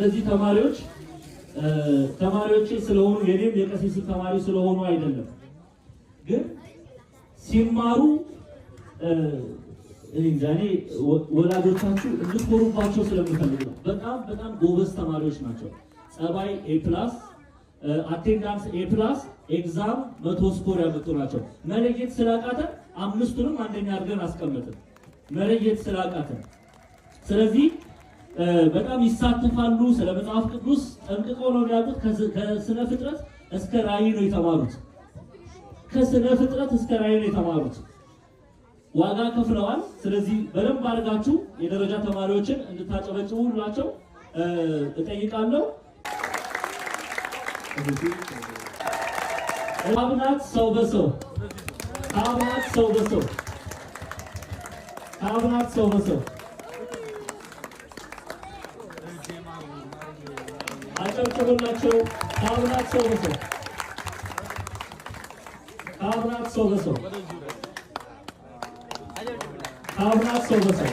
እነዚህ ተማሪዎች ስለሆኑ የኔም የቀሲስ ተማሪ ስለሆኑ አይደለም፣ ግን ሲማሩ እኔ ወላጆቻችሁ እንድትኮሩባቸው ስለምፈልግ ነው። በጣም ጎበዝ ተማሪዎች ናቸው። ጸባይ A+፣ አቴንዳንስ A+፣ ኤግዛም 100 ስኮር ያመጡ ናቸው። መለየት ስላቃተን አምስቱንም አንደኛ አድርገን አስቀመጥን፣ መለየት ስላቃተን። ስለዚህ በጣም ይሳተፋሉ። ስለ መጽሐፍ ቅዱስ ጠንቅቀው ነው የሚያውቁት። ከስነ ፍጥረት እስከ ራዕይ ነው የተማሩት። ከስነ ፍጥረት እስከ ራዕይ ነው የተማሩት። ዋጋ ከፍለዋል። ስለዚህ በደንብ አድርጋችሁ የደረጃ ተማሪዎችን እንድታጨበጭቡላቸው እጠይቃለሁ። አብናት ሰው በሰው አብናት ሰው በሰው አብናት ሰው በሰው አጨብጭቡላቸው። አብናት ሰው በሰው አብናት ሰው በሰው አብናት ሰው በሰው